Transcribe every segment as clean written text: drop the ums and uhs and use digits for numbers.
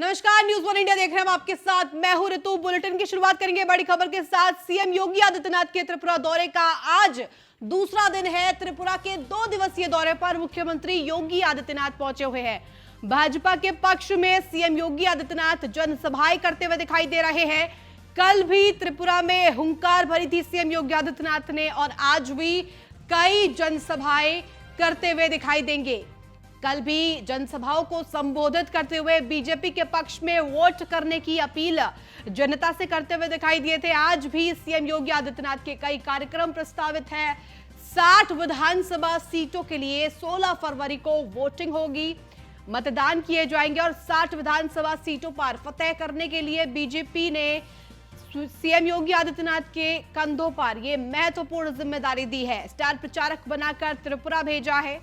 नमस्कार, news one India देख रहे हैं हम आपके साथ। मैं हूं ऋतु। बुलेटिन की शुरुआत करेंगे बड़ी खबर के साथ। सीएम योगी आदित्यनाथ के त्रिपुरा दौरे का आज दूसरा दिन है। त्रिपुरा के 2 दिवसीय दौरे पर मुख्यमंत्री योगी आदित्यनाथ पहुंचे हुए हैं। भाजपा के पक्ष में सीएम योगी आदित्यनाथ जनसभाएं करते हुए दिखाई दे रहे हैं। कल भी त्रिपुरा में हुंकार भरी थी सीएम योगी आदित्यनाथ ने और आज भी कई जनसभाएं करते हुए दिखाई देंगे। कल भी जनसभाओं को संबोधित करते हुए बीजेपी के पक्ष में वोट करने की अपील जनता से करते हुए दिखाई दिए थे। आज भी सीएम योगी आदित्यनाथ के कई कार्यक्रम प्रस्तावित हैं। 60 विधानसभा सीटों के लिए 16 फरवरी को वोटिंग होगी, मतदान किए जाएंगे और 60 विधानसभा सीटों पर फतेह करने के लिए बीजेपी ने सीएम योगी आदित्यनाथ के कंधों पर यह महत्वपूर्ण जिम्मेदारी दी है। स्टार प्रचारक बनाकर त्रिपुरा भेजा है।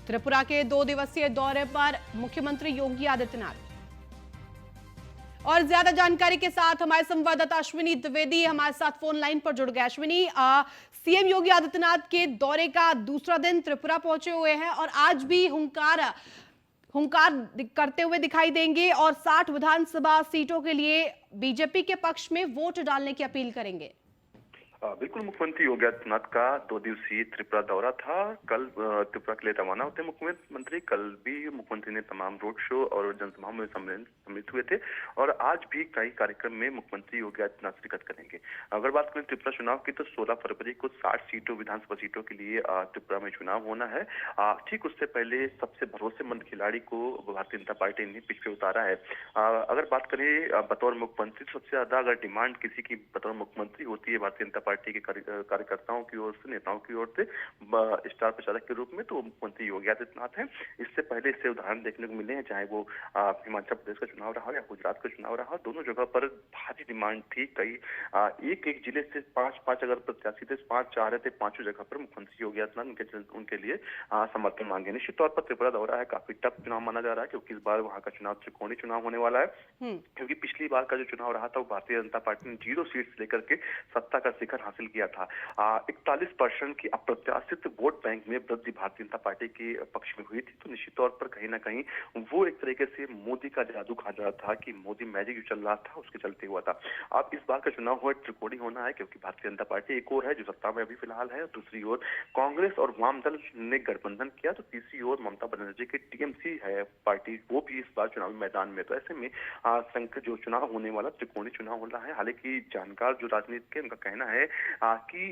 त्रिपुरा के 2 दिवसीय दौरे पर मुख्यमंत्री योगी आदित्यनाथ। और ज्यादा जानकारी के साथ हमारे संवाददाता अश्विनी द्विवेदी हमारे साथ फोन लाइन पर जुड़ गए। अश्विनी, सीएम योगी आदित्यनाथ के दौरे का दूसरा दिन त्रिपुरा पहुंचे हुए हैं और आज भी हुंकार करते हुए दिखाई देंगे और 60 विधानसभा सीटों के लिए बीजेपी के पक्ष में वोट डालने की अपील करेंगे। बिल्कुल, मुख्यमंत्री योगी आदित्यनाथ का 2 दिवसीय त्रिपुरा दौरा था। कल त्रिपुरा के लिए रवाना होते मुख्यमंत्री। कल भी मुख्यमंत्री ने तमाम रोड शो और जनसभाओं में सम्मिलित हुए थे और आज भी कई कार्यक्रम में मुख्यमंत्री योगी आदित्यनाथ शिरकत करेंगे। अगर बात करें त्रिपुरा चुनाव की तो 16 फरवरी को 60 सीटों विधानसभा सीटों के लिए त्रिपुरा में चुनाव होना है। ठीक उससे पहले सबसे भरोसेमंद खिलाड़ी को भारतीय जनता पार्टी ने पिच पे उतारा है। अगर बात करें बतौर मुख्यमंत्री, सबसे ज्यादा अगर डिमांड किसी की बतौर मुख्यमंत्री होती है भारतीय जनता पार्टी के कार्यकर्ताओं की ओर से, नेताओं की ओर से स्टार प्रचारक के रूप में, तो मुख्यमंत्री योगी आदित्यनाथ हैं। इससे पहले इससे उदाहरण देखने को मिले हैं, चाहे वो हिमाचल प्रदेश का चुनाव रहा या गुजरात का चुनाव रहा, दोनों जगह पर भारी डिमांड थी। कई एक जिले से 5 अगर प्रत्याशी थे, 5 चाह रहे थे, 5 जगह पर मुख्यमंत्री योगी आदित्यनाथ उनके लिए समर्थन मांगे। निश्चित तौर पर त्रिपुरा दौरा है, काफी टफ चुनाव माना जा रहा है क्योंकि इस बार वहां का चुनाव त्रिकोणीय चुनाव होने वाला है। क्योंकि पिछली बार का जो चुनाव रहा था वो भारतीय जनता पार्टी ने 0 सीट लेकर के सत्ता का शिखर हासिल किया था। 41% की अप्रत्याशित वोट बैंक में वृद्धि भारतीय जनता पार्टी के पक्ष में हुई थी। तो निश्चित तौर पर कहीं ना कहीं वो एक तरीके से मोदी का जादू कहा जा रहा था कि मोदी मैजिक जो चल रहा था उसके चलते हुआ था। अब इस बार का चुनाव हुआ त्रिकोणीय होना है क्योंकि भारतीय जनता पार्टी एक और है जो सत्ता में अभी फिलहाल है, दूसरी ओर कांग्रेस और वाम दल ने गठबंधन किया, तो तीसरी ओर ममता बनर्जी की टीएमसी है पार्टी, वो भी इस बार चुनावी मैदान में। तो ऐसे में जो चुनाव होने वाला त्रिकोणीय चुनाव हो रहा है। हालांकि जानकार जो राजनीति के उनका कहना है कि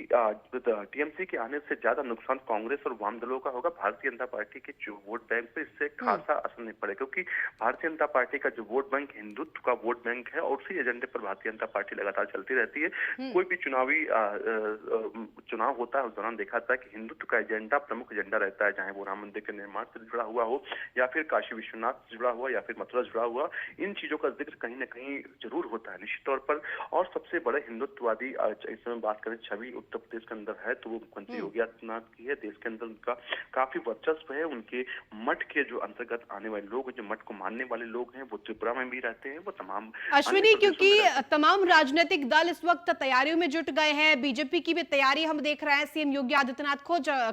टीएमसी के आने से ज्यादा नुकसान कांग्रेस और वाम दलों का होगा। भारतीय जनता पार्टी के जो वोट बैंक पे इससे खासा असर नहीं पड़ेगा क्योंकि भारतीय जनता पार्टी का जो वोट बैंक हिंदुत्व का वोट बैंक है और उसी एजेंडे पर भारतीय जनता पार्टी लगातार चलती रहती है। कोई भी चुनावी चुनाव होता है उस दौरान देखा था कि हिंदुत्व का एजेंडा प्रमुख एजेंडा रहता है, चाहे वो राम मंदिर के निर्माण से जुड़ा हुआ हो या फिर काशी विश्वनाथ से जुड़ा हुआ या फिर मथुरा से जुड़ा हुआ, इन चीजों का जिक्र कहीं ना कहीं जरूर होता है निश्चित तौर पर। और सबसे बड़े हिंदुत्ववादी इस समय बात करें छवि उत्तर प्रदेश के अंदर है तो वो मुख्यमंत्री योगी आदित्यनाथ की है। देश के अंदर उनका काफी वर्चस्व है। उनके मठ के जो अंतर्गत आने वाले लोग, जो मठ को मानने वाले लोग हैं, वो त्रिपुरा में भी रहते हैं, वो तमाम अश्विनी, क्योंकि तमाम राजनीतिक दल इस वक्त तैयारियों में जुट गए हैं, बीजेपी की भी तैयारी हम देख रहे हैं। सीएम योगी आदित्यनाथ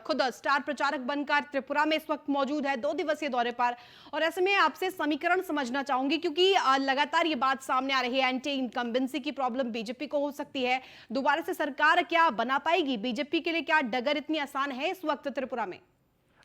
खुद स्टार प्रचारक बनकर त्रिपुरा में इस वक्त मौजूद है 2 दिवसीय दौरे पर। और ऐसे में आपसे समीकरण समझना चाहूंगी क्योंकि लगातार ये बात सामने आ रही है, एंटी इनकम्बेंसी की प्रॉब्लम बीजेपी को हो सकती है। दोबारा से सरकार क्या बना पाएगी? बीजेपी के लिए क्या डगर इतनी आसान है इस वक्त त्रिपुरा में?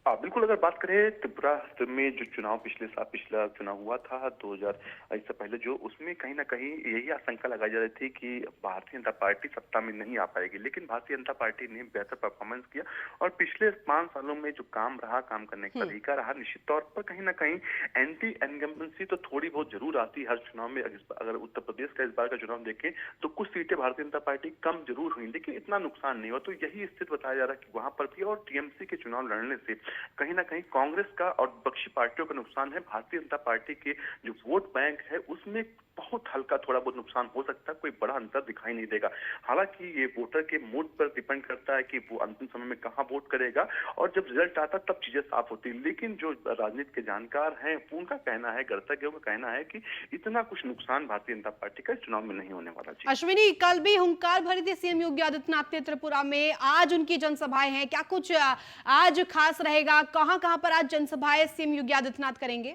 बिल्कुल, अगर बात करें त्रिपुरा में जो चुनाव पिछला चुनाव हुआ था 2000 इससे पहले, जो उसमें कहीं ना कहीं यही आशंका लगाई जा रही थी कि भारतीय जनता पार्टी सत्ता में नहीं आ पाएगी, लेकिन भारतीय जनता पार्टी ने बेहतर परफॉर्मेंस किया और पिछले 5 सालों में जो काम करने का तरीका रहा, निश्चित तौर पर कहीं ना कहीं एंटी इनकम्बेंसी तो थोड़ी बहुत जरूर आती हर चुनाव में। अगर उत्तर प्रदेश का इस बार का चुनाव देखें तो कुछ सीटें भारतीय जनता पार्टी कम जरूर हुई लेकिन इतना नुकसान नहीं हुआ। तो यही स्थिति बताया जा रहा है कि वहां पर भी और टीएमसी के चुनाव लड़ने से कहीं ना कहीं कांग्रेस का और विपक्षी पार्टियों का नुकसान है। भारतीय जनता पार्टी के जो वोट बैंक है उसमें बहुत हल्का थोड़ा बहुत नुकसान हो सकता है, कोई बड़ा अंतर दिखाई नहीं देगा। हालांकि ये वोटर के मूड पर डिपेंड करता है कि वो अंतिम समय में कहाँ वोट करेगा, और जब रिजल्ट आता तब चीजें साफ होती है। लेकिन जो राजनीति के जानकार हैं उनका कहना है, गणतज्ञों का कहना है कि इतना कुछ नुकसान भारतीय जनता पार्टी का इस चुनाव में नहीं होने वाला। जी अश्विनी, कल भी हुंकार भरी थी सीएम योगी आदित्यनाथ ने त्रिपुरा में, आज उनकी जनसभाएं हैं, क्या कुछ आज खास रहेगा? कहां कहां पर आज जनसभाएं सीएम योगी आदित्यनाथ करेंगे?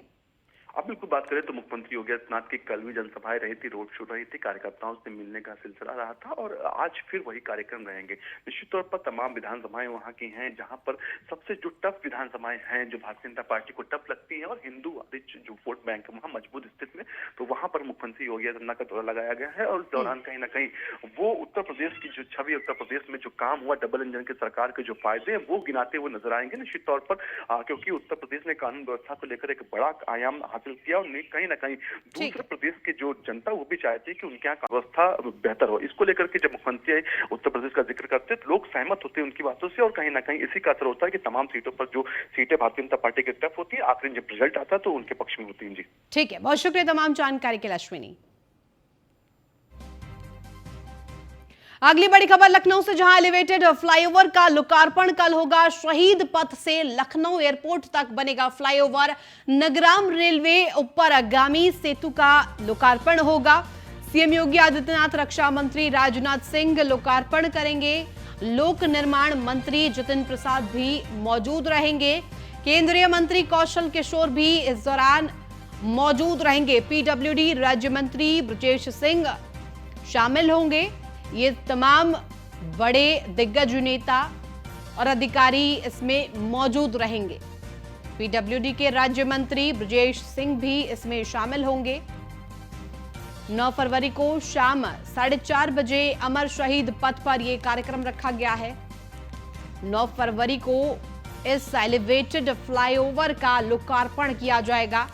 अब बिल्कुल बात करें तो मुख्यमंत्री योगी आदित्यनाथ की कल भी जनसभाएं रही थी, रोड शो रही थी, कार्यकर्ताओं से मिलने का सिलसिला रहा था, और आज फिर वही कार्यक्रम रहेंगे। निश्चित तौर पर तमाम विधानसभाएं वहां की हैं जहां पर सबसे जो टफ विधानसभाएं हैं, जो भारतीय जनता पार्टी को टफ लगती है और हिंदू रिच जो वोट बैंक है वहां मजबूत स्थिति में, तो वहां पर मुख्यमंत्री योगी आदित्यनाथ का दौरा लगाया गया है। और उस दौरान कहीं ना कहीं वो उत्तर प्रदेश की जो छवि, उत्तर प्रदेश में जो काम हुआ डबल इंजन की सरकार के जो फायदे हैं वो गिनाते हुए नजर आएंगे निश्चित तौर पर, क्योंकि उत्तर प्रदेश ने कानून व्यवस्था को लेकर एक बड़ा आयाम हासिल किया, और कहीं ना कहीं दूसरे प्रदेश की जो जनता वो भी चाहती है कि उनके यहाँ व्यवस्था बेहतर हो। इसको लेकर के जब मुख्यमंत्री उत्तर प्रदेश का जिक्र करते हैं तो लोग सहमत होते हैं उनकी बातों से, और कहीं ना कहीं इसी का असर होता है कि तमाम सीटों पर जो सीटें भारतीय जनता पार्टी की तरफ होती है, आखिरी जब रिजल्ट आता है तो उनके पक्ष में होती है। जी ठीक है, बहुत शुक्रिया तमाम जानकारी के लिए अश्विनी। अगली बड़ी खबर लखनऊ से, जहां एलिवेटेड फ्लाईओवर का लोकार्पण कल होगा। शहीद पथ से लखनऊ एयरपोर्ट तक बनेगा फ्लाईओवर। नगराम रेलवे ऊपरगामी सेतु का लोकार्पण होगा। सीएम योगी आदित्यनाथ, रक्षा मंत्री राजनाथ सिंह लोकार्पण करेंगे। लोक निर्माण मंत्री जितिन प्रसाद भी मौजूद रहेंगे। केंद्रीय मंत्री कौशल किशोर भी इस दौरान मौजूद रहेंगे। पीडब्ल्यूडी राज्य मंत्री ब्रजेश सिंह शामिल होंगे। ये तमाम बड़े दिग्गज नेता और अधिकारी इसमें मौजूद रहेंगे। पीडब्ल्यूडी के राज्य मंत्री ब्रजेश सिंह भी इसमें शामिल होंगे। 9 फरवरी को शाम 4:30 बजे अमर शहीद पथ पर यह कार्यक्रम रखा गया है। 9 फरवरी को इस एलिवेटेड फ्लाईओवर का लोकार्पण किया जाएगा।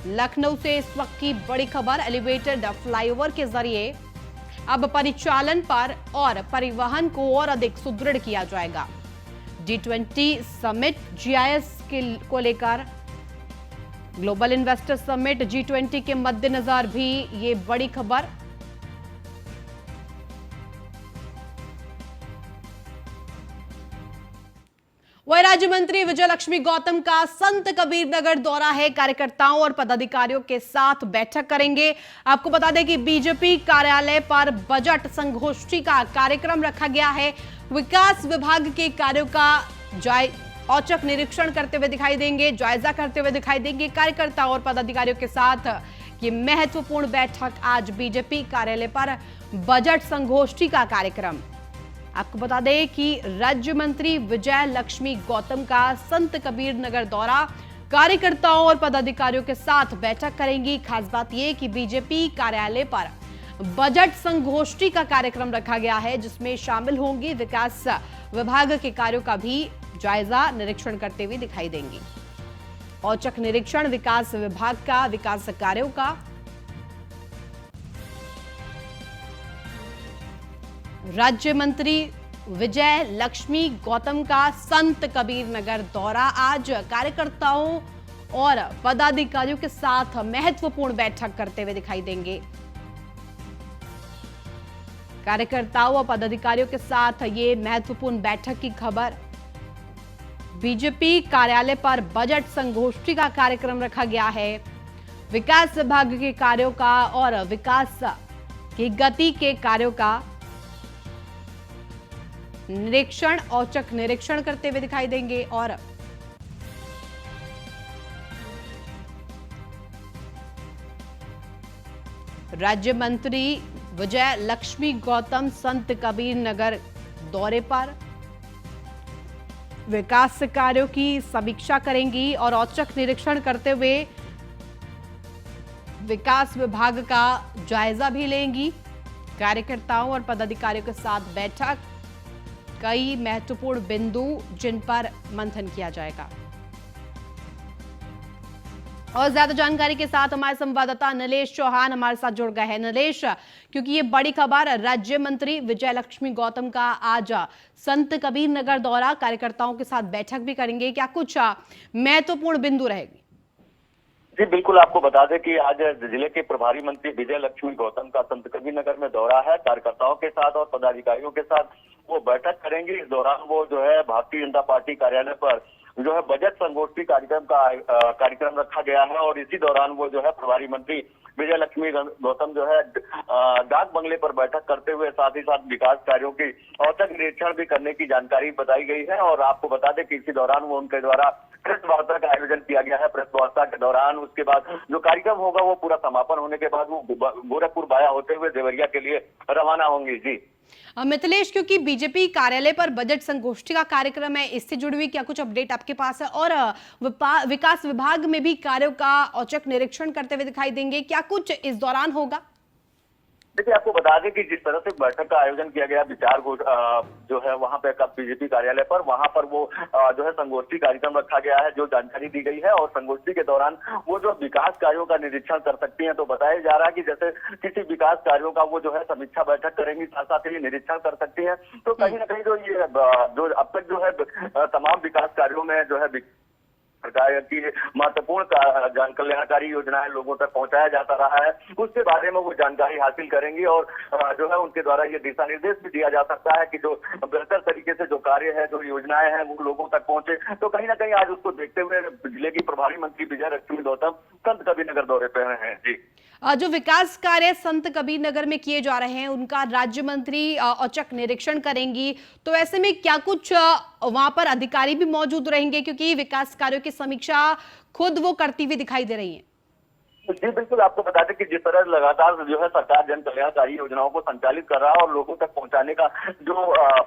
लखनऊ से इस वक्त की बड़ी खबर, एलिवेटेड फ्लाईओवर के जरिए अब परिचालन पर और परिवहन को और अधिक सुदृढ़ किया जाएगा। G20 समिट जीआईएस को लेकर, ग्लोबल इन्वेस्टर समिट G20 के मद्देनजर भी ये बड़ी खबर। वही राज्य मंत्री विजय लक्ष्मी गौतम का संत कबीर नगर दौरा है। कार्यकर्ताओं और पदाधिकारियों के साथ बैठक करेंगे। आपको बता दें कि बीजेपी कार्यालय पर बजट संगोष्ठी का कार्यक्रम रखा गया है। विकास विभाग के कार्यों का औचक निरीक्षण करते हुए दिखाई देंगे, जायजा करते हुए दिखाई देंगे कार्यकर्ताओं और पदाधिकारियों के साथ। ये महत्वपूर्ण बैठक आज बीजेपी कार्यालय पर बजट संगोष्ठी का कार्यक्रम। आपको बता दें कि राज्य मंत्री विजय लक्ष्मी गौतम का संत कबीर नगर दौरा, कार्यकर्ताओं और पदाधिकारियों के साथ बैठक करेंगी। खास बात यह कि बीजेपी कार्यालय पर बजट संगोष्ठी का कार्यक्रम रखा गया है, जिसमें शामिल होंगी विकास विभाग के कार्यों का भी जायजा निरीक्षण करते हुए दिखाई देंगी। औचक निरीक्षण विकास विभाग का, विकास कार्यों का। राज्य मंत्री विजय लक्ष्मी गौतम का संत कबीर नगर दौरा, आज कार्यकर्ताओं और पदाधिकारियों के साथ महत्वपूर्ण बैठक करते हुए दिखाई देंगे। कार्यकर्ताओं और पदाधिकारियों के साथ ये महत्वपूर्ण बैठक की खबर। बीजेपी कार्यालय पर बजट संगोष्ठी का कार्यक्रम रखा गया है। विकास विभाग के कार्यों का और विकास की गति के कार्यों का निरीक्षण, औचक निरीक्षण करते हुए दिखाई देंगे। और राज्य मंत्री विजय लक्ष्मी गौतम संत कबीर नगर दौरे पर विकास कार्यों की समीक्षा करेंगी और औचक निरीक्षण करते हुए विकास विभाग का जायजा भी लेंगी। कार्यकर्ताओं और पदाधिकारियों के साथ बैठक, कई महत्वपूर्ण बिंदु जिन पर मंथन किया जाएगा। और ज्यादा जानकारी के साथ हमारे संवाददाता नीलेश चौहान हमारे साथ जुड़ गए हैं। नीलेश, क्योंकि ये बड़ी खबर, राज्य मंत्री विजय लक्ष्मी गौतम का आज संत कबीर नगर दौरा, कार्यकर्ताओं के साथ बैठक भी करेंगे, क्या कुछ महत्वपूर्ण बिंदु रहेगी? जी बिल्कुल, आपको बता दें कि आज जिले के प्रभारी मंत्री विजय लक्ष्मी गौतम का संतकबीरनगर में दौरा है। कार्यकर्ताओं के साथ और पदाधिकारियों के साथ वो बैठक करेंगे। इस दौरान वो जो है भारतीय जनता पार्टी कार्यालय पर जो है बजट संगोष्ठी कार्यक्रम रखा गया है और इसी दौरान वो जो है प्रभारी मंत्री विजय लक्ष्मी गौतम जो है डाक बंगले पर बैठक करते हुए साथ ही साथ विकास कार्यों की औचक निरीक्षण भी करने की जानकारी बताई गई है। और आपको बता दें कि इसी दौरान वो उनके द्वारा प्रेस वार्ता का आयोजन किया गया है। प्रेस वार्ता के दौरान उसके बाद जो कार्यक्रम होगा वो पूरा समापन होने के बाद वो गोरखपुर वाया होते हुए देवरिया के लिए रवाना होंगी। जी मिथिलेश, क्योंकि बीजेपी कार्यालय पर बजट संगोष्ठी का कार्यक्रम है, इससे जुड़ी हुई क्या कुछ अपडेट आपके पास है? और विकास विभाग में भी कार्यों का औचक निरीक्षण करते हुए दिखाई देंगे, क्या कुछ इस दौरान होगा? देखिए, आपको बता दें कि जिस तरह से बैठक का आयोजन किया गया विचार जो है वहां पे बीजेपी कार्यालय पर, वहां पर वो जो है संगोष्ठी कार्यक्रम रखा गया है, जो जानकारी दी गई है। और संगोष्ठी के दौरान वो जो विकास कार्यों का निरीक्षण कर सकती हैं। तो बताया जा रहा है कि जैसे किसी विकास कार्यों का वो जो है समीक्षा बैठक करेंगी, साथ साथ ही निरीक्षण कर सकती है। तो कहीं ना कहीं जो अब तक जो है तमाम विकास कार्यों में जो है सरकार की महत्वपूर्ण कल्याणकारी योजनाएं लोगों तक पहुंचाया जाता रहा है, उसके बारे में वो जानकारी हासिल करेंगी। और जो है उनके द्वारा ये दिशा निर्देश भी दिया जा सकता है कि जो बेहतर तरीके से जो कार्य है, जो योजनाएं हैं, वो लोगों तक पहुंचे। तो कहीं ना कहीं आज उसको देखते हुए जिले की प्रभारी मंत्री विजय लक्ष्मी गौतम संत कबीरनगर दौरे पर हैं। जी जो विकास कार्य संत कबीरनगर में किए जा रहे हैं, उनका राज्य मंत्री औचक निरीक्षण करेंगी, तो ऐसे में क्या कुछ वहां पर अधिकारी भी मौजूद रहेंगे, क्योंकि विकास कार्यों की समीक्षा खुद वो करती हुई दिखाई दे रही हैं? जी बिल्कुल, आपको बता दें कि जिस तरह लगातार जो है सरकार जन कल्याणकारी योजनाओं को संचालित कर रहा है और लोगों तक पहुंचाने का जो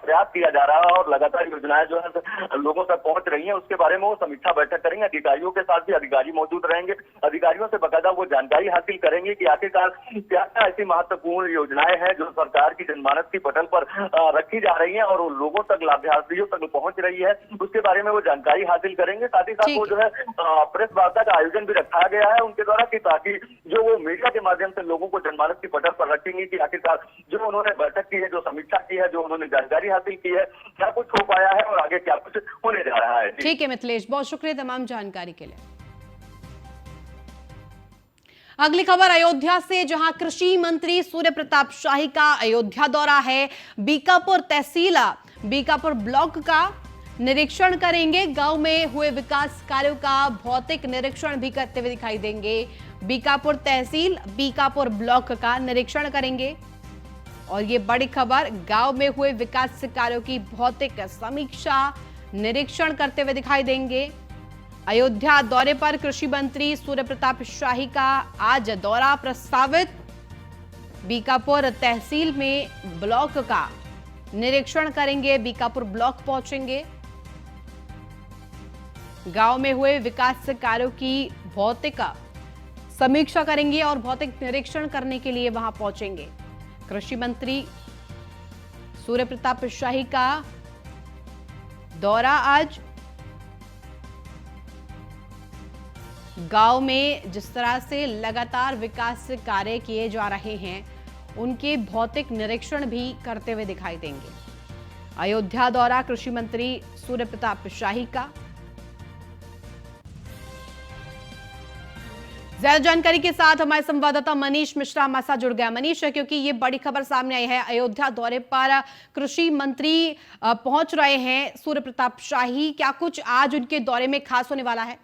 प्रयास किया जा रहा है और लगातार योजनाएं जो है लोगों तक पहुंच रही हैं, उसके बारे में वो समीक्षा बैठक करेंगे। अधिकारियों के साथ भी अधिकारी मौजूद रहेंगे। अधिकारियों से बकायदा वो जानकारी हासिल करेंगे कि आखिरकार क्या क्या ऐसी महत्वपूर्ण योजनाएं हैं जो सरकार की जनमानस की पटल पर रखी जा रही है और लोगों तक, लाभार्थियों तक पहुंच रही है, उसके बारे में वो जानकारी हासिल करेंगे। साथ ही साथ वो जो है प्रेस वार्ता का आयोजन भी रखा गया है उनके द्वारा कि ताकि जो वो मीडिया के माध्यम से लोगों को जनमानस की पटल पर रखेंगे कि आखिरकार जो उन्होंने बैठक की है, जो समीक्षा की है, जो उन्होंने जानकारी हासिल की है, क्या कुछ हो पाया है और आगे क्या कुछ होने जा रहा है। ठीक है मिथिलेश, बहुत शुक्रिया तमाम जानकारी के लिए। अगली खबर अयोध्या से, जहां कृषि मंत्री सूर्य प्रताप शाही का अयोध्या दौरा है। बीकापुर तहसील बीकापुर ब्लॉक का निरीक्षण करेंगे। गांव में हुए विकास कार्यों का भौतिक निरीक्षण भी करते हुए दिखाई देंगे। बीकापुर तहसील बीकापुर ब्लॉक का निरीक्षण करेंगे। और ये बड़ी खबर, गांव में हुए विकास कार्यों की भौतिक समीक्षा निरीक्षण करते हुए दिखाई देंगे। अयोध्या दौरे पर कृषि मंत्री सूर्य प्रताप शाही का आज दौरा प्रस्तावित। बीकापुर तहसील में ब्लॉक का निरीक्षण करेंगे, बीकापुर ब्लॉक पहुंचेंगे, गांव में हुए विकास कार्यों की भौतिक समीक्षा करेंगे और भौतिक निरीक्षण करने के लिए वहां पहुंचेंगे। कृषि मंत्री सूर्य प्रताप शाही का दौरा आज गांव में जिस तरह से लगातार विकास कार्य किए जा रहे हैं, उनके भौतिक निरीक्षण भी करते हुए दिखाई देंगे। अयोध्या दौरा कृषि मंत्री सूर्य प्रताप शाही का। ज्यादा जानकारी के साथ हमारे संवाददाता मनीष मिश्रा हमारे साथ जुड़ गया। मनीष, क्योंकि ये बड़ी खबर सामने आई है, अयोध्या दौरे पर कृषि मंत्री पहुंच रहे हैं सूर्य प्रताप शाही, क्या कुछ आज उनके दौरे में खास होने वाला है?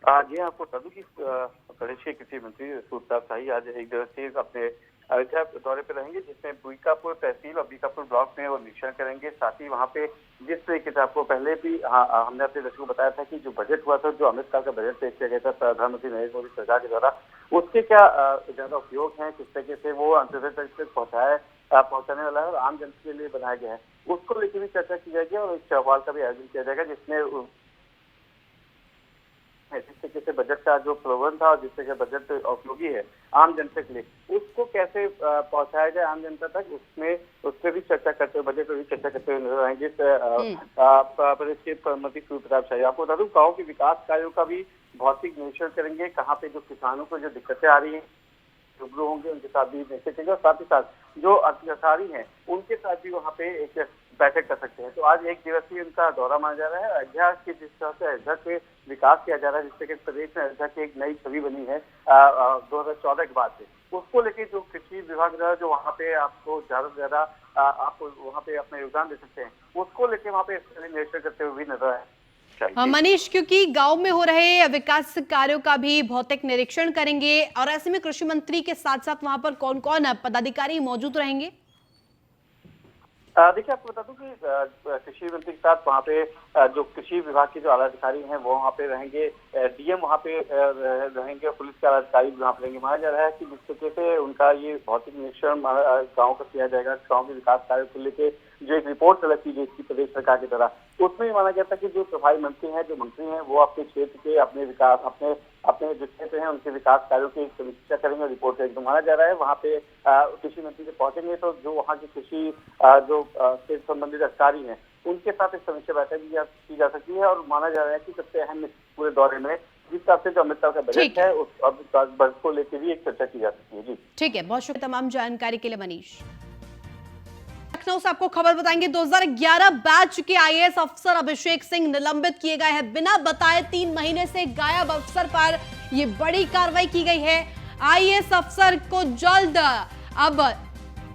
जी आपको बता दूं कि प्रदेश के कृषि मंत्री सूर्य प्रताप शाही आज एक दिवसीय अपने अयोध्या दौरे पर रहेंगे, जिसमें बीकापुर तहसील और बीकापुर ब्लॉक में वो निरीक्षण करेंगे। साथ ही वहाँ पे जिस तरीके से आपको पहले भी हमने अपने दर्शकों को बताया था कि जो बजट हुआ था, जो अमृतकाल का बजट पेश किया गया था प्रधानमंत्री नरेंद्र मोदी सरकार के द्वारा, उसके क्या ज्यादा उपयोग है, किस तरीके से वो अंत्योदय तक पहुंचाने वाला है और आम जनता के लिए बनाया गया है, उसको लेकर भी चर्चा की जाएगी। और एक चौपाल का भी आयोजन किया जाएगा, जिसमें जिस तरीके से बजट का जो प्रबंध था और जिस तरीके से बजट उपयोगी है आम जनता के लिए, उसको कैसे पहुंचाया जाए आम जनता तक, उस पर भी चर्चा करते हुए, बजट पर भी चर्चा करते हुए नजर आएंगे प्रदेश के मंत्री सूर्य प्रताप शाही। आपको बता दूं, गाँव के विकास कार्यों का भी भौतिक निरीक्षण करेंगे, कहाँ पे जो किसानों को जो दिक्कतें आ रही हैं रूबरू होंगे, उनके साथ भी देखेंगे और साथ ही साथ जो अधिकारी हैं उनके साथ भी वहाँ पे एक बैठक कर सकते हैं। तो आज एक दिवसीय उनका दौरा माना जा रहा है। अयोध्या की जिस तरह से अयोध्या के विकास किया जा रहा है, जिससे कि प्रदेश में अयोध्या की एक नई छवि बनी है 2014 के बाद से, उसको लेके जो कृषि विभाग जो है, जो वहाँ पे आपको ज्यादा से ज्यादा आप वहाँ पे अपना योगदान दे सकते हैं, उसको लेके वहाँ पे निरीक्षण करते हुए नजर आए। मनीष, क्योंकि गांव में हो रहे विकास कार्यों का भी भौतिक निरीक्षण करेंगे और ऐसे में कृषि मंत्री के साथ साथ वहां पर कौन कौन पदाधिकारी मौजूद रहेंगे? देखिए, आपको बता दूं कि कृषि मंत्री के साथ वहाँ पे जो कृषि विभाग के जो आला अधिकारी हैं वो वहाँ पे रहेंगे, डीएम वहाँ पे रहेंगे और पुलिस के आला अधिकारी वहाँ पे रहेंगे। माना जा रहा है कि जिस तरीके से उनका ये भौतिक निरीक्षण गाँव का किया जाएगा, गाँव के विकास कार्य को लेकर जो एक रिपोर्ट तलब की गई थी प्रदेश सरकार की तरह, उसमें माना गया था कि जो प्रभारी मंत्री हैं, जो मंत्री हैं, वो अपने क्षेत्र के अपने विकास अपने जो क्षेत्र हैं उनके विकास कार्यों की समीक्षा करेंगे, रिपोर्ट करेंगे। तो माना जा रहा है वहाँ पे कृषि मंत्री जब पहुंचेंगे तो जो वहाँ के कृषि जो से संबंधित अधिकारी हैं उनके साथ एक समीक्षा बैठक की जा सकती है। और माना जा रहा है कि सबसे अहम पूरे दौरे में जिस हिसाब से जो अमित शाह का बजट है उस बजट को लेकर भी एक चर्चा की जा सकती है। जी ठीक है, बहुत शुक्रिया तमाम जानकारी के लिए मनीष। लखनऊ से आपको खबर बताएंगे, 2011 बैच के आईएएस अफसर अभिषेक सिंह निलंबित किए गए हैं। बिना बताए 3 महीने से गायब अफसर पर यह बड़ी कार्रवाई की गई है। आईएएस अफसर को जल्द अब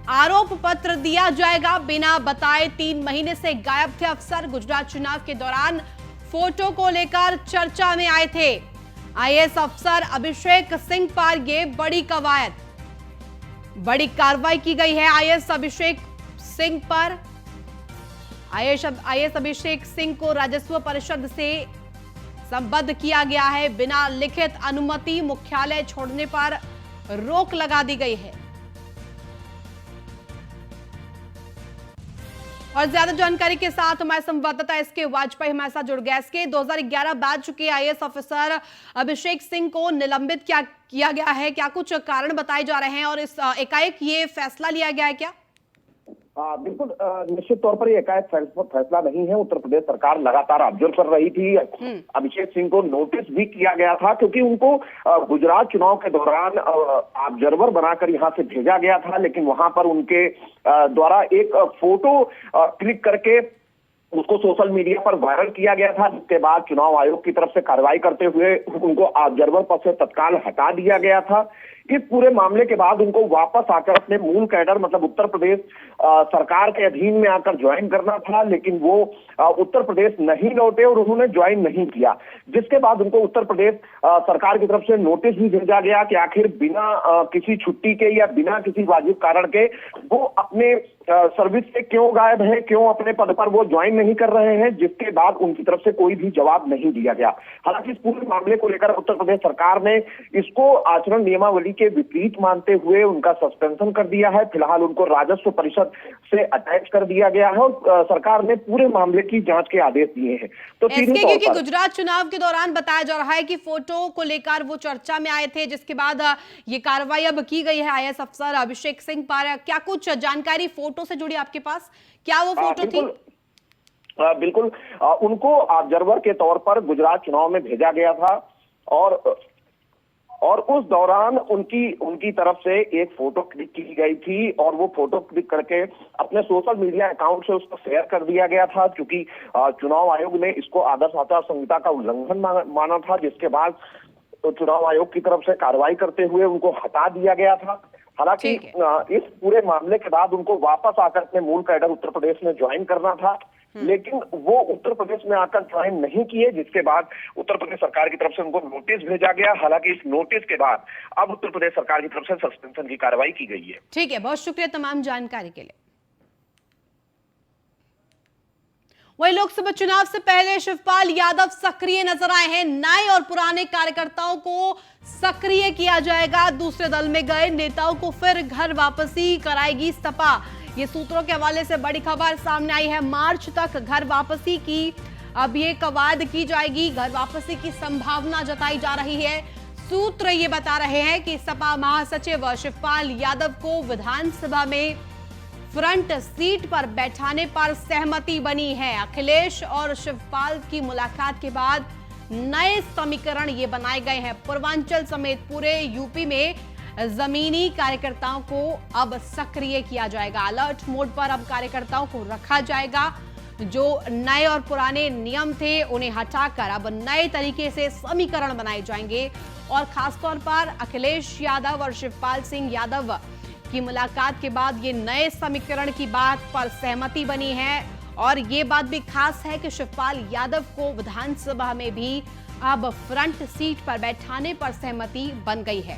आरोप पत्र दिया जाएगा। बिना बताए 3 महीने से गायब थे अफसर। गुजरात चुनाव के दौरान फोटो को लेकर चर्चा में आए थे। आईएएस अफसर अभिषेक सिंह पर यह बड़ी कवायद, बड़ी कार्रवाई की गई है। आईएएस अभिषेक सिंह पर आईएएस अभिषेक सिंह को राजस्व परिषद से संबद्ध किया गया है। बिना लिखित अनुमति मुख्यालय छोड़ने पर रोक लगा दी गई है। और ज्यादा जानकारी के साथ हमारे संवाददाता एसके वाजपेयी हमारे साथ जुड़ गए। एसके, 2011 बैच के आईएएस ऑफिसर अभिषेक सिंह को निलंबित किया गया है, क्या कुछ कारण बताए जा रहे हैं और इस एकाएक ये फैसला लिया गया है क्या? बिल्कुल, निश्चित तौर पर ये एकाएक फैसला नहीं है। उत्तर प्रदेश सरकार लगातार ऑब्जर्व कर रही थी। अभिषेक सिंह को नोटिस भी किया गया था क्योंकि उनको गुजरात चुनाव के दौरान ऑब्जर्वर बनाकर यहाँ से भेजा गया था, लेकिन वहां पर उनके द्वारा एक फोटो क्लिक करके उसको सोशल मीडिया पर वायरल किया गया था, जिसके बाद चुनाव आयोग की तरफ से कार्रवाई करते हुए उनको ऑब्जर्वर पद से तत्काल हटा दिया गया था। इस पूरे मामले के बाद उनको वापस आकर अपने मूल कैडर मतलब उत्तर प्रदेश सरकार के अधीन में आकर ज्वाइन करना था, लेकिन वो उत्तर प्रदेश नहीं लौटे और उन्होंने ज्वाइन नहीं किया, जिसके बाद उनको उत्तर प्रदेश सरकार की तरफ से नोटिस भी भेजा गया कि आखिर बिना किसी छुट्टी के या बिना किसी वाजिब कारण के वो अपने सर्विस से क्यों गायब है, क्यों अपने पद पर वो ज्वाइन नहीं कर रहे हैं, जिसके बाद उनकी तरफ से कोई भी जवाब नहीं दिया गया। हालांकि इस पूरे मामले को लेकर उत्तर प्रदेश सरकार ने इसको आचरण नियमावली के विपरीत मानते हुए उनका सस्पेंशन कर दिया है। फिलहाल उनको राजस्व परिषद से अटैच कर दिया गया है और सरकार ने पूरे मामले की जांच के आदेश दिए हैं। तो क्योंकि गुजरात चुनाव के दौरान बताया जा रहा है कि फोटो को लेकर वो चर्चा में आए थे, जिसके बाद ये कार्रवाई अब की गई है आईएएस अफसर अभिषेक सिंह पर। क्या कुछ जानकारी फोटो से जुड़ी आपके पास, क्या वो फोटो थी? बिल्कुल, उनको ऑब्जर्वर के तौर पर गुजरात चुनाव में भेजा गया था और उस दौरान उनकी तरफ से एक फोटो क्लिक की गई थी और वो फोटो क्लिक करके अपने सोशल मीडिया अकाउंट से उसको शेयर कर दिया गया था, क्योंकि चुनाव आयोग ने इसको आदर्श आचार संहिता का उल्लंघन माना था, जिसके बाद चुनाव आयोग की तरफ से कार्रवाई करते हुए उनको हटा दिया गया था। हालांकि इस पूरे मामले के बाद उनको वापस आकर अपने मूल कैडर उत्तर प्रदेश में ज्वाइन करना था, लेकिन वो उत्तर प्रदेश में आकर ज्वाइन नहीं किए, जिसके बाद उत्तर प्रदेश सरकार की तरफ से उनको नोटिस भेजा गया। हालांकि इस नोटिस के बाद अब उत्तर प्रदेश सरकार की तरफ से सस्पेंशन की कार्रवाई की गई है। ठीक है, बहुत शुक्रिया तमाम जानकारी के लिए। वही लोकसभा चुनाव से पहले शिवपाल यादव सक्रिय नजर आए हैं। नए और पुराने कार्यकर्ताओं को सक्रिय किया जाएगा। दूसरे दल में गए नेताओं को फिर घर वापसी कराएगी सपा। ये सूत्रों के हवाले से बड़ी खबर सामने आई है। मार्च तक घर वापसी की अब ये कवायद की जाएगी। घर वापसी की संभावना जताई जा रही है। सूत्र ये बता रहे हैं कि सपा महासचिव शिवपाल यादव को विधानसभा में फ्रंट सीट पर बैठाने पर सहमति बनी है। अखिलेश और शिवपाल की मुलाकात के बाद नए समीकरण ये बनाए गए हैं। पूर्वांचल समेत पूरे यूपी में जमीनी कार्यकर्ताओं को अब सक्रिय किया जाएगा। अलर्ट मोड पर अब कार्यकर्ताओं को रखा जाएगा। जो नए और पुराने नियम थे उन्हें हटाकर अब नए तरीके से समीकरण बनाए जाएंगे और खासतौर पर अखिलेश यादव और शिवपाल सिंह यादव की मुलाकात के बाद ये नए समीकरण की बात पर सहमति बनी है। और ये बात भी खास है कि शिवपाल यादव को विधानसभा में भी अब फ्रंट सीट पर बैठाने पर सहमति बन गई है।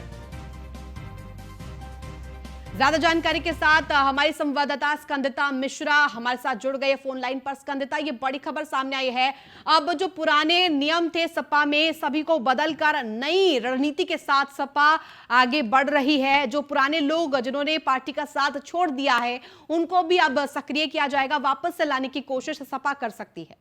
ज्यादा जानकारी के साथ हमारी संवाददाता स्कंदिता मिश्रा हमारे साथ जुड़ गए फोन लाइन पर। स्कंदिता, ये बड़ी खबर सामने आई है, अब जो पुराने नियम थे सपा में सभी को बदलकर नई रणनीति के साथ सपा आगे बढ़ रही है। जो पुराने लोग जिन्होंने पार्टी का साथ छोड़ दिया है उनको भी अब सक्रिय किया जाएगा, वापस से लाने की कोशिश सपा कर सकती है।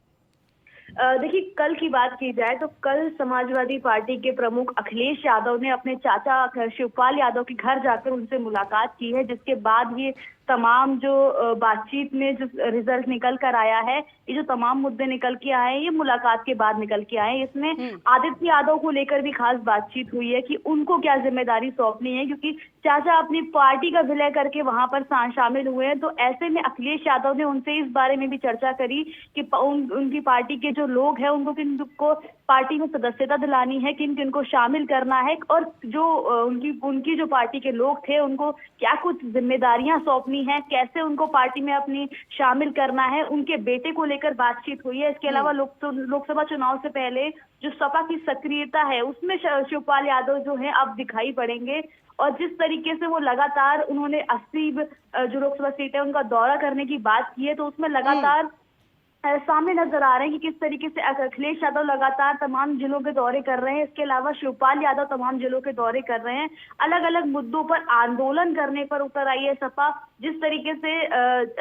देखिए, कल की बात की जाए तो कल समाजवादी पार्टी के प्रमुख अखिलेश यादव ने अपने चाचा शिवपाल यादव के घर जाकर उनसे मुलाकात की है, जिसके बाद ये तमाम जो बातचीत में जो रिजल्ट निकल कर आया है, ये जो तमाम मुद्दे निकल के आए हैं ये मुलाकात के बाद निकल के आए हैं। इसमें आदित्य यादव को लेकर भी खास बातचीत हुई है कि उनको क्या जिम्मेदारी सौंपनी है, क्योंकि चाचा अपनी पार्टी का विलय करके वहां पर शामिल हुए हैं। तो ऐसे में अखिलेश यादव ने उनसे इस बारे में भी चर्चा करी कि उनकी पार्टी के जो लोग हैं उनको किनको पार्टी में सदस्यता दिलानी है, किन किन को शामिल करना है, और जो उनकी जो पार्टी के लोग थे उनको क्या कुछ जिम्मेदारियां सौंपनी है, कैसे उनको पार्टी में अपनी शामिल करना है। उनके बेटे को लेकर बातचीत हुई है। इसके अलावा लोकसभा चुनाव से पहले जो सपा की सक्रियता है उसमें शिवपाल यादव जो है अब दिखाई पड़ेंगे। और जिस तरीके से वो लगातार उन्होंने 80 जो लोकसभा सीट है उनका दौरा करने की बात की है, तो उसमें लगातार सामने नजर आ रहे हैं कि किस तरीके से अखिलेश यादव लगातार तमाम जिलों के दौरे कर रहे हैं। इसके अलावा शिवपाल यादव तमाम जिलों के दौरे कर रहे हैं। अलग अलग मुद्दों पर आंदोलन करने पर उतर आई है सपा, जिस तरीके से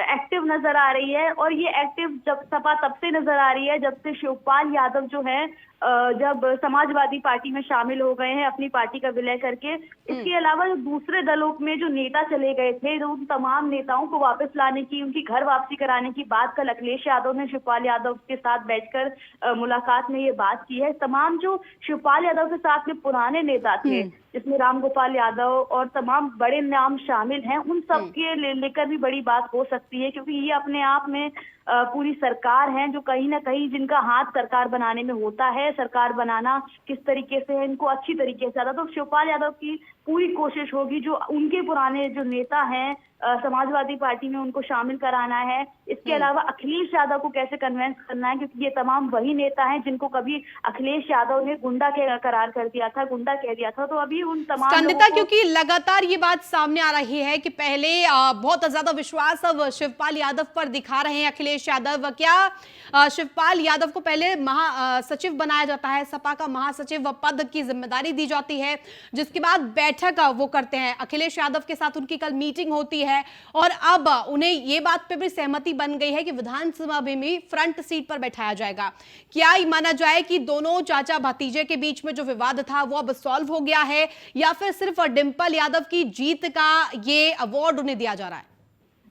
एक्टिव नजर आ रही है। और ये एक्टिव जब सपा तब से नजर आ रही है जब से शिवपाल यादव जो है जब समाजवादी पार्टी में शामिल हो गए हैं अपनी पार्टी का विलय करके। इसके अलावा जो दूसरे दलों में जो नेता चले गए थे, जो उन तमाम नेताओं को वापस लाने की, उनकी घर वापसी कराने की बात कल अखिलेश यादव ने शिवपाल यादव के साथ बैठकर मुलाकात में ये बात की है। तमाम जो शिवपाल यादव के साथ में पुराने नेता थे जिसमें रामगोपाल यादव और तमाम बड़े नाम शामिल हैं, उन सब के लेकर भी बड़ी बात हो सकती है, क्योंकि ये अपने आप में पूरी सरकार है जो कहीं ना कहीं जिनका हाथ सरकार बनाने में होता है। सरकार बनाना किस तरीके से है इनको अच्छी तरीके से आता, तो शिवपाल यादव की पूरी कोशिश होगी जो उनके पुराने जो नेता हैं समाजवादी पार्टी में उनको शामिल कराना है। इसके अलावा अखिलेश यादव को कैसे कन्वेंस करना है, क्योंकि ये तमाम वही नेता हैं जिनको कभी अखिलेश यादव ने गुंडा के करार कर दिया था, गुंडा कह दिया था। तो अभी उन तमाम स्कंदिता, क्योंकि लगातार ये बात सामने आ रही है कि पहले बहुत ज्यादा विश्वास अब शिवपाल यादव पर दिखा रहे हैं अखिलेश यादव। क्या शिवपाल यादव को पहले महासचिव बनाया जाता है, सपा का महासचिव पद की जिम्मेदारी दी जाती है, जिसके बाद बैठक वो करते हैं। अखिलेश यादव के साथ उनकी कल मीटिंग होती है और अब उन्हें ये बात पे भी सहमति बन गई है कि विधानसभा में भी फ्रंट सीट पर बैठाया जाएगा। क्या ये माना जाए कि दोनों चाचा भतीजे के बीच में जो विवाद था वो अब सॉल्व हो गया है, या फिर सिर्फ डिंपल यादव की जीत का ये अवार्ड उन्हें दिया जा रहा है?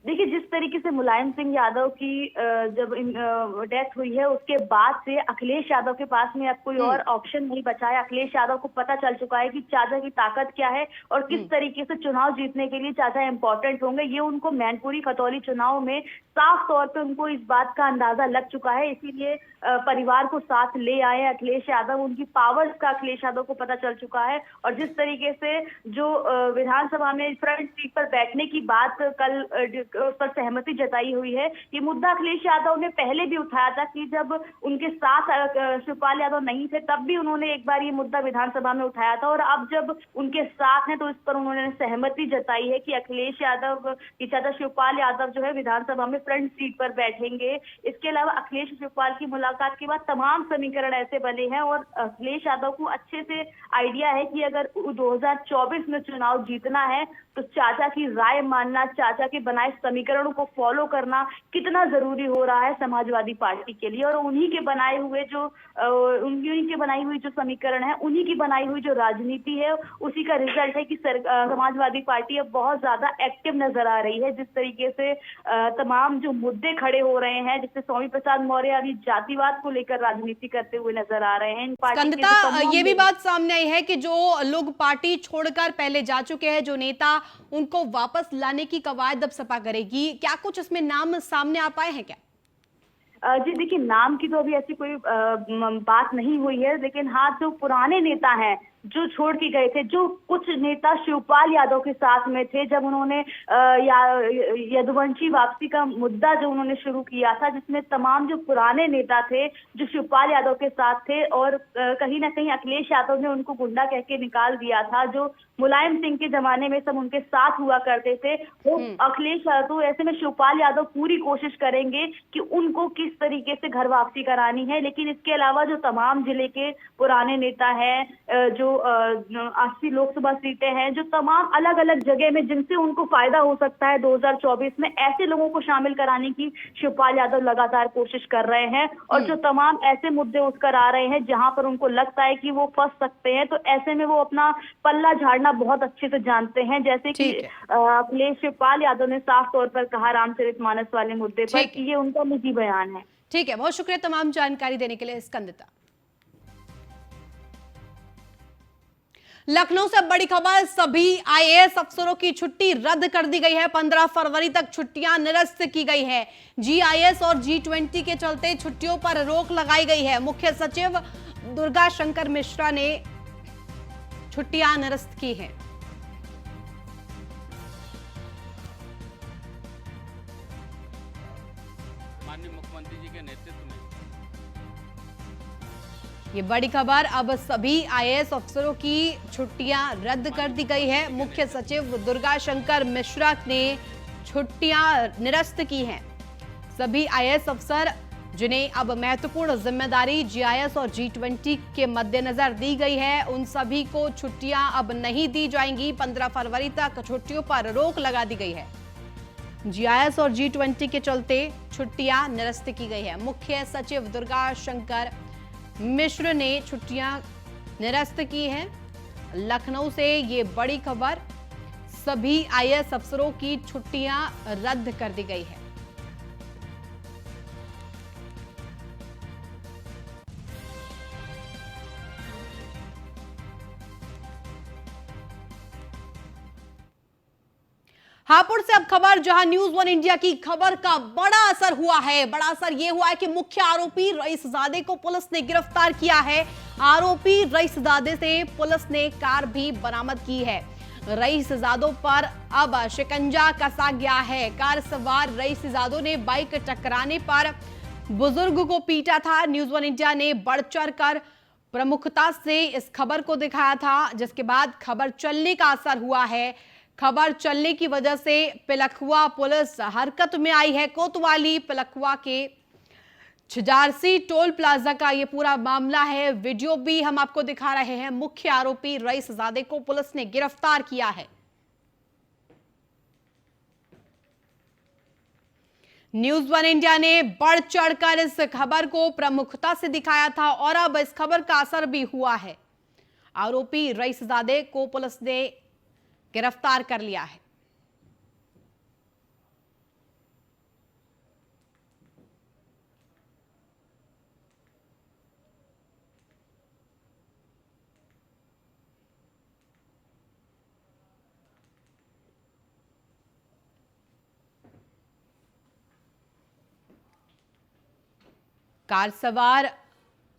देखिए, जिस तरीके से मुलायम सिंह यादव की जब डेथ हुई है उसके बाद से अखिलेश यादव के पास में अब कोई और ऑप्शन नहीं बचा है। अखिलेश यादव को पता चल चुका है कि चाचा की ताकत क्या है और किस तरीके से चुनाव जीतने के लिए चाचा इंपॉर्टेंट होंगे। ये उनको मैनपुरी खतौली चुनाव में साफ तौर पे उनको इस बात का अंदाजा लग चुका है, इसीलिए परिवार को साथ ले आए अखिलेश यादव। उनकी पावर्स का अखिलेश यादव को पता चल चुका है। और जिस तरीके से जो विधानसभा में फ्रंट सीट पर बैठने की बात कल उस पर सहमति जताई हुई है, ये मुद्दा अखिलेश यादव ने पहले भी उठाया था कि जब उनके साथ शिवपाल यादव नहीं थे तब भी उन्होंने एक बार ये मुद्दा विधानसभा में उठाया था। और अब जब उनके साथ हैं तो इस पर उन्होंने सहमति जताई है कि अखिलेश यादव की चाचा शिवपाल यादव जो है विधानसभा में फ्रंट सीट पर बैठेंगे। इसके अलावा अखिलेश शिवपाल की मुलाकात के बाद तमाम समीकरण ऐसे बने हैं और अखिलेश यादव को अच्छे से आइडिया है कि अगर 2024 में चुनाव जीतना है तो चाचा की राय मानना, चाचा के बनाए समीकरणों को फॉलो करना कितना जरूरी हो रहा है समाजवादी पार्टी के लिए। और उन्हीं के बनाई हुई जो समीकरण है, उन्हीं की बनाई हुई जो राजनीति है, उसी का रिजल्ट है कि समाजवादी पार्टी अब बहुत ज्यादा एक्टिव नजर आ रही है। जिस तरीके से तमाम जो मुद्दे खड़े हो रहे हैं, जिससे स्वामी प्रसाद मौर्य अभी जातिवाद को लेकर राजनीति करते हुए नजर आ रहे हैं। स्कंदता, ये भी बात सामने आई है कि जो लोग पार्टी छोड़कर पहले जा चुके हैं, जो नेता, उनको वापस लाने की कवायद अब सपा करेगी। क्या कुछ इसमें नाम सामने आ पाए हैं क्या? जी देखिए, नाम की तो अभी ऐसी कोई बात नहीं हुई है, लेकिन हाँ, जो पुराने नेता हैं जो छोड़ के गए थे, जो कुछ नेता शिवपाल यादव के साथ में थे जब उन्होंने यदुवंशी वापसी का मुद्दा जो उन्होंने शुरू किया था, जिसमें तमाम जो पुराने नेता थे जो शिवपाल यादव के साथ थे, और कहीं ना कहीं अखिलेश यादव ने उनको गुंडा कह के निकाल दिया था, जो मुलायम सिंह के जमाने में सब उनके साथ हुआ करते थे, वो अखिलेश यादव, ऐसे में शिवपाल यादव पूरी कोशिश करेंगे कि उनको किस तरीके से घर वापसी करानी है। लेकिन इसके अलावा जो तमाम जिले के पुराने नेता हैं, जो 80 लोकसभा सीटें हैं, जो तमाम अलग अलग जगह में जिनसे उनको फायदा हो सकता है 2024 में, ऐसे लोगों को शामिल कराने की शिवपाल यादव लगातार कोशिश कर रहे हैं। और जो तमाम ऐसे मुद्दे उठकर आ रहे हैं जहां पर उनको लगता है कि वो फंस सकते हैं, तो ऐसे में वो अपना पल्ला झाड़ना बहुत अच्छे से जानते हैं। जैसे कि अखिलेश शिवपाल यादव ने साफ तौर पर कहा रामचरितमानस वाले मुद्दे पर कि ये उनका निजी बयान है। ठीक है, बहुत शुक्रिया तमाम जानकारी देने के लिए स्कंदता। लखनऊ से बड़ी खबर, सभी आईएएस अफसरों की छुट्टी रद्द कर दी गई है। 15 फरवरी तक छुट्टियां निरस्त की गई है। जीआईएस और G20 के चलते छुट्टियों पर रोक लगाई गई है। मुख्य सचिव दुर्गा शंकर मिश्रा ने छुट्टियां निरस्त की हैं। माननीय मुख्यमंत्री जी के नेतृत्व में ये बड़ी खबर, अब सभी आईएएस अफसरों की छुट्टियां रद्द कर दी गई है। मुख्य सचिव दुर्गा शंकर मिश्रा ने छुट्टियां निरस्त की हैं। सभी आईएएस अफसर जिन्हें अब महत्वपूर्ण जिम्मेदारी जीआईएस और G20 के मद्देनजर दी गई है, उन सभी को छुट्टियां अब नहीं दी जाएंगी। 15 फरवरी तक छुट्टियों पर रोक लगा दी गई है। जीआईएस और G20 के चलते छुट्टियां निरस्त की गई है। मुख्य सचिव दुर्गा शंकर मिश्र ने छुट्टियां निरस्त की हैं। लखनऊ से ये बड़ी खबर, सभी आईएएस अफसरों की छुट्टियां रद्द कर दी गई है। हापुड़ से अब खबर, जहां न्यूज वन इंडिया की खबर का बड़ा असर हुआ है। बड़ा असर यह हुआ है कि मुख्य आरोपी रईसजादे को पुलिस ने गिरफ्तार किया है। आरोपी रईसजादे से पुलिस ने कार भी बरामद की है। रईसजादों पर अब शिकंजा कसा गया है। कार सवार रईसजादों ने बाइक टकराने पर बुजुर्ग को पीटा था। न्यूज वन इंडिया ने बढ़ चढ़कर प्रमुखता से इस खबर को दिखाया था, जिसके बाद खबर चलने का असर हुआ है। खबर चलने की वजह से पिलखुआ पुलिस हरकत में आई है। कोतवाली पिलखुआ के छिजारसी टोल प्लाजा का ये पूरा मामला है। वीडियो भी हम आपको दिखा रहे हैं। मुख्य आरोपी रईसजादे को पुलिस ने गिरफ्तार किया है। न्यूज वन इंडिया ने बढ़ चढ़कर इस खबर को प्रमुखता से दिखाया था और अब इस खबर का असर भी हुआ है। आरोपी रईसजादे को पुलिस ने गिरफ्तार कर लिया है। कार सवार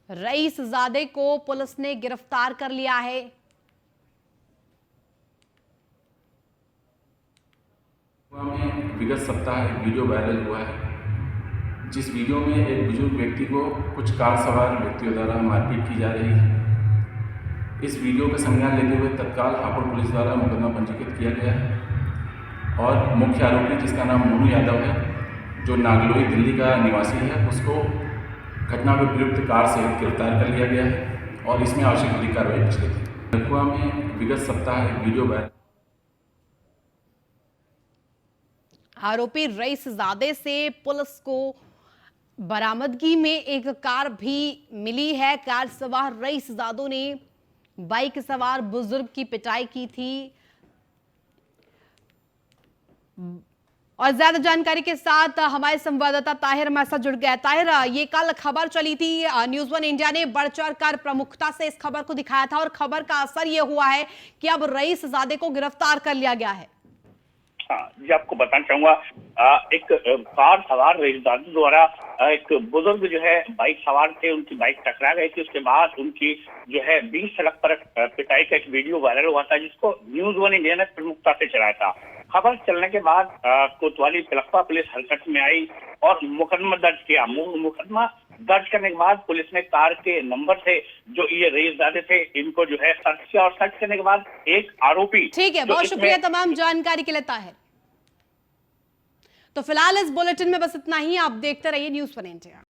रईसजादे को पुलिस ने गिरफ्तार कर लिया है। में विगत सप्ताह एक वीडियो वायरल हुआ है, जिस वीडियो में एक बुजुर्ग व्यक्ति को कुछ कार सवार व्यक्तियों द्वारा मारपीट की जा रही है। इस वीडियो का संज्ञान लेते हुए तत्काल हापुड़ पुलिस द्वारा मुकदमा पंजीकृत किया गया है और मुख्य आरोपी, जिसका नाम मोनू यादव है, जो नागलोई दिल्ली का निवासी है, उसको घटना में प्रयुक्त कार से गिरफ्तार कर लिया गया है और इसमें आवश्यक कार्रवाई की गई थी। लखनऊ में विगत सप्ताह एक वीडियो वायरल। आरोपी रईसजादे से पुलिस को बरामदगी में एक कार भी मिली है। कार सवार रईसजादों ने बाइक सवार बुजुर्ग की पिटाई की थी। और ज्यादा जानकारी के साथ हमारे संवाददाता ताहिर हमारे साथ जुड़ गया। ताहिर, ये कल खबर चली थी, न्यूज़ वन इंडिया ने बढ़ चढ़कर प्रमुखता से इस खबर को दिखाया था और खबर का असर ये हुआ है कि अब रईसजादे को गिरफ्तार कर लिया गया है। हाँ जी, आपको बताना चाहूंगा, एक कार सवार रईसजादे द्वारा एक बुजुर्ग जो है बाइक सवार थे, उनकी बाइक टकरा गई थी। उसके बाद उनकी जो है बीच सड़क पर पिटाई का एक वीडियो वायरल हुआ था, जिसको न्यूज़ वन इंडिया ने प्रमुखता से चलाया था। खबर चलने के बाद कोतवाली पिलखवा पुलिस हरकत में आई और मुकदमा दर्ज किया। मुकदमा दर्ज करने के बाद पुलिस ने कार के नंबर से जो ये रईसजादे थे, इनको जो है सर्च किया और सर्च करने के बाद एक आरोपी। ठीक है, बहुत शुक्रिया तमाम जानकारी के लिए ताहिर। तो फिलहाल इस बुलेटिन में बस इतना ही। आप देखते रहिए न्यूज़ वन इंडिया।